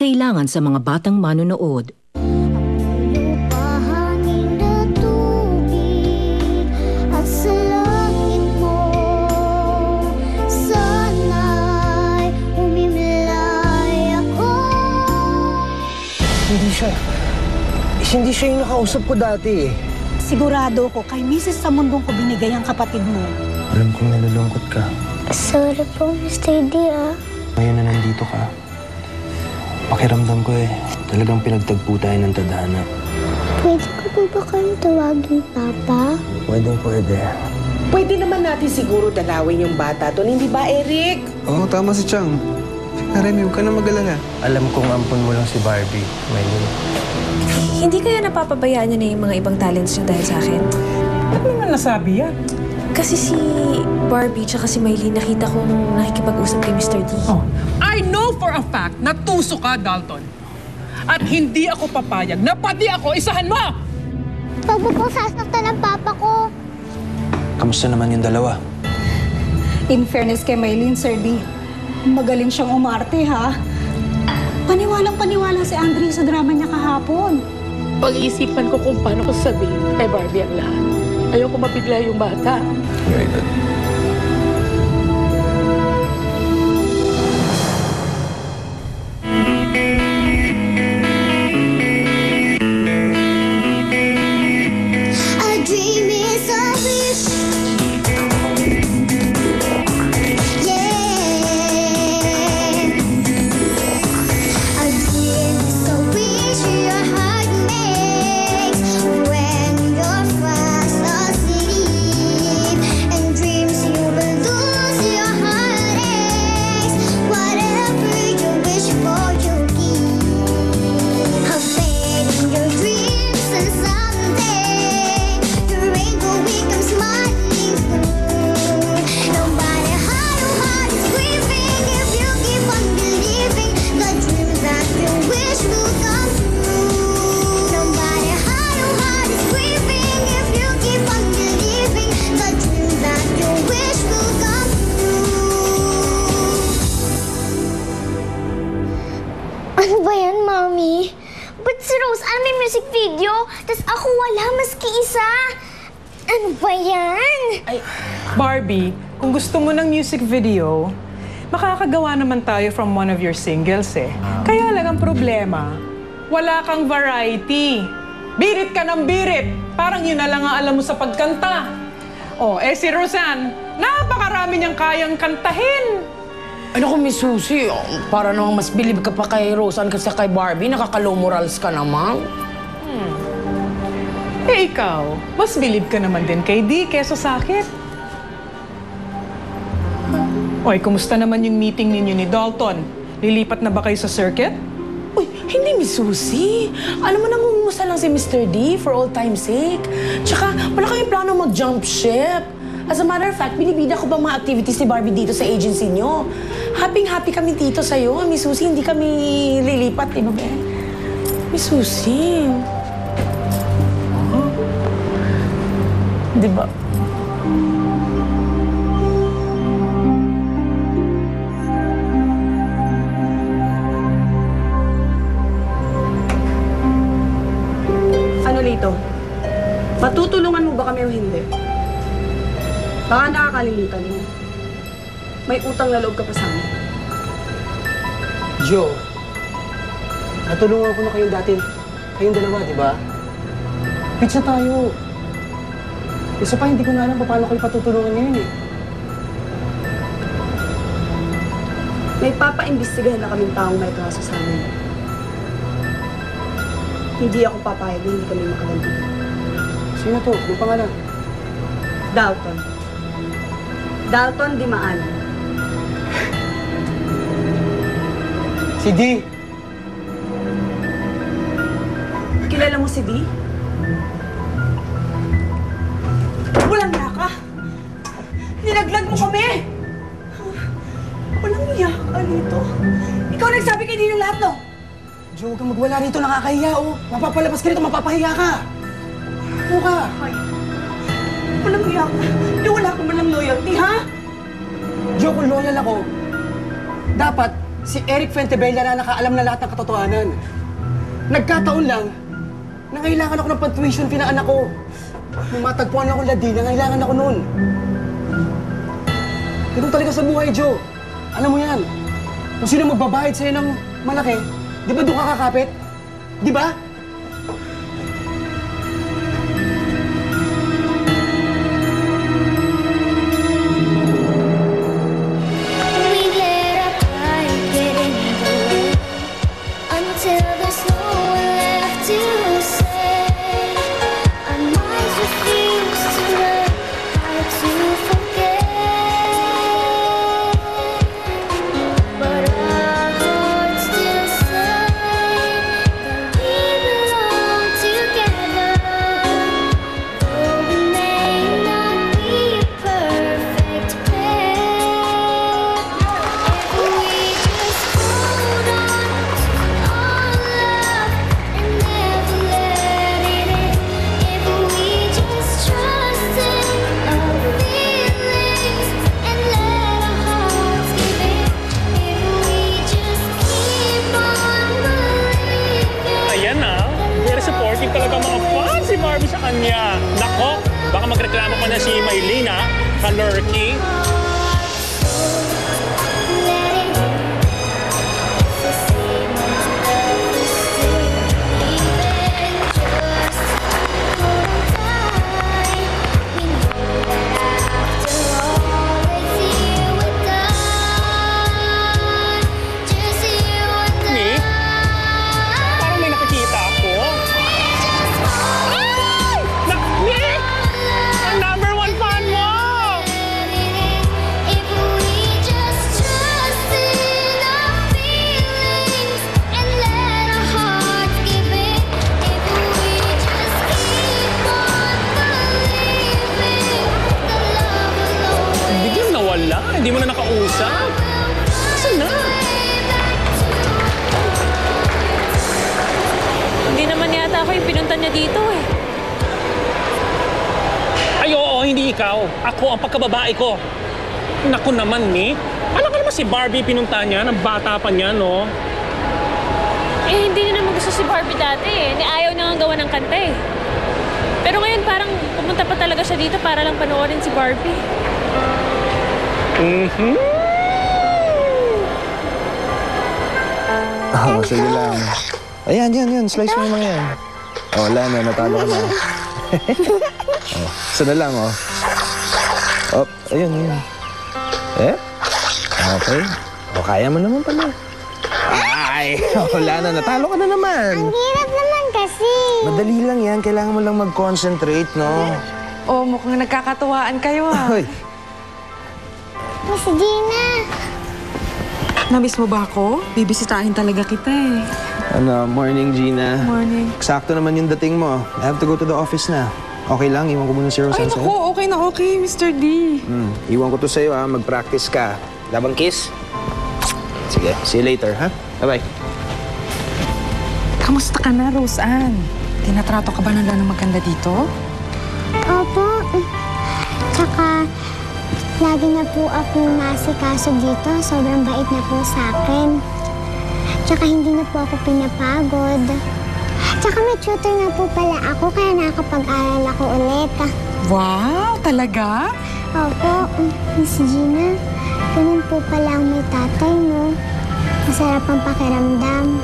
kailangan sa mga batang manonood. Hindi siya yung nakausap ko dati eh. Sigurado ko kay Mrs. sa mundong ko binigay ang kapatid mo. Alam kong nalulungkot ka. Sorry po, Mr. D, Ngayon na nandito ka. Pakiramdam ko talagang pinagtagpo tayo ng tadhana. Pwede ko po ba kayong tawagin, Papa? Pwede. Pwede naman natin siguro dalawin yung bata doon, hindi ba, Eric? Oo, tama si Chang. Remy, huwag ka na mag-alala. Alam kong ampun mo lang si Barbie, Maylin. Hindi kaya napapabayaan niya na yung mga ibang talents niya dahil sa akin? Ba't naman nasabi yan? Kasi si Barbie tsaka si Maylene nakita kong nakikipag-usap kay Mr. D. Oh, I know for a fact na tuso ka, Dalton. At hindi ako papayag na pati ako isahan mo! Huwag mo pong sasaktan ng Papa ko. Kamusta naman yung dalawa? In fairness kay Maylene, Sir D, magaling siyang umarte, ha? Paniwalang-paniwala si Andre sa drama niya kahapon. Pag-iisipan ko kung paano ko sabihin kay Barbie ang lahat. Ayoko mabigla yung bata. Very good. A dream is a wish. Ano ba yan, Mami? Ba't si Rose may music video, tas ako wala maski isa? Ano ba yan? Ay, Barbie, kung gusto mo ng music video, makakagawa naman tayo from one of your singles eh. Kaya lang ang problema, wala kang variety. Birit ka ng birit. Parang yun na lang ang alam mo sa pagkanta. Oh, si Roseanne, napakarami niyang kayang kantahin. Ano ko, Miss Susie, para namang mas bilib ka pa kay Roseanne kasi kay Barbie, nakaka-low morals ka naman. Eh ikaw, mas bilib ka naman din kay Dee kesa sa akin. Oy, kumusta naman yung meeting ninyo ni Dalton? Lilipat na ba kayo sa circuit? Uy, hindi, Miss Susie. Alam mo, nangungumusta lang si Mr. D for all time's sake. Tsaka, wala kami plano mag-jump ship. As a matter of fact, binibida ko ba mga activities ni Barbie dito sa agency nyo? Happy-happy kami dito sa'yo, Miss Susie. Hindi kami lilipat, di ba, be? Miss Susie. Di ba? Ano, Lito? Matutulungan mo ba kami o hindi? Baka nakakalilitan mo. May utang na loob ka pa sa amin. Jo, natulungan ko na kayong dati. Kayong dalawa, di ba? Pizza tayo. Isa pa, hindi ko na alam paano kayo patutulungan ngayon eh. May papaimbestigahan na kaming taong may kaso sa amin. Hindi ako papayag na hindi kami makaganti. Sino to? Yung pangalan? Dalton. Dalton Dimaan. Si Dee. Kilala mo si Dee? Walang niya ka! Nilaglag mo kami! Walang niya ka dito. Ikaw nagsabi kay Dee ng lahat, no? Jo, huwag kang magwala rito. Nakakahiya, oh. Mapapalabas ka rito, mapapahiya ka. Ano ka? Ay, walang niya ka. Wala ko man ng loyalty, ha? Jo, kung loyal ako, dapat Si Eric Fuentebella na nakaalam na lahat ng katotohanan. Nagkataon lang na kailangan ako ng pang-tuition fee ng anak ko. May matagpuan ako ladi na kailangan ako noon. Ganun talaga sa buhay, Joe. Alam mo yan. Kung sino magbabayad sa'yo ng malaki, di ba doon ka kakapit? Di ba? We let our pride get in the way until there's no one left to say. Our minds refuse to learn how to forget, but our hearts still say that we belong together. Though we may not be a perfect pair, if we just hold on to our love and never let it in, if we just trust in our feelings and let our hearts give in, if we just keep on believing. Ayan na, very supportive talaga mga fans si Barbie sa kanya. Nako, baka magreklamo pa na si Maylene ha, ka-lurking. Ni, parang may nakikita ako. Ay! Nick! Ang number one fan mo! If we just trust in our feelings and let our hearts give in, if we just keep on believing, the love will always Biglang nawala, hindi mo na nakausap. Saan na? Hindi naman yata ako yung pinunta niya dito eh. Ay, oo, hindi ikaw. Ako ang pagkababae ko. Naku naman, Nick. Alam ko naman si Barbie pinunta niya, ng bata pa niya, no? Eh, hindi niya naman gusto si Barbie dati eh. Ayaw niya nga gawa ng kanta eh. Pero ngayon parang pumunta pa talaga siya dito para lang panoorin si Barbie. Oh, sige lang. Ayan, yan. Slice mo yung mga yan. Oh, wala na. Natalo ka na. Oh, isa na lang, oh. Oh, ayun. Eh? Okay. O, kaya mo naman pala. Ay, wala na. Natalo ka na naman. Ang hirap naman kasi. Madali lang yan. Kailangan mo lang mag-concentrate, no? Oh, mukhang nagkakatuwaan kayo ah. Hoy. Miss Gina. Namiss mo ba ako? Bibisitahin talaga kita eh. Ano, morning, Gina. Morning. Eksakto naman yung dating mo. I have to go to the office na. Okay lang? Iwan ko muna si Roseanne Ay, sa'yo. naku, okay na okay, Mr. D. Iwan ko to sa'yo, ha. Mag-practice ka. Labang kiss? Sige, see you later, ha? Bye-bye. Kamusta ka na, Roseanne? Tinatrato ka ba ng lanang maganda dito? Opo. Tsaka, lagi na po ako nasikaso dito. Sobrang bait na po sa akin. Tsaka hindi na po ako pinapagod. Tsaka may tutor nga po pala ako, kaya nakakapag-aral ako ulit. Wow, talaga? Opo, Miss Gina. Ganun po pala ang may tatay, no? Masarap ang pakiramdam.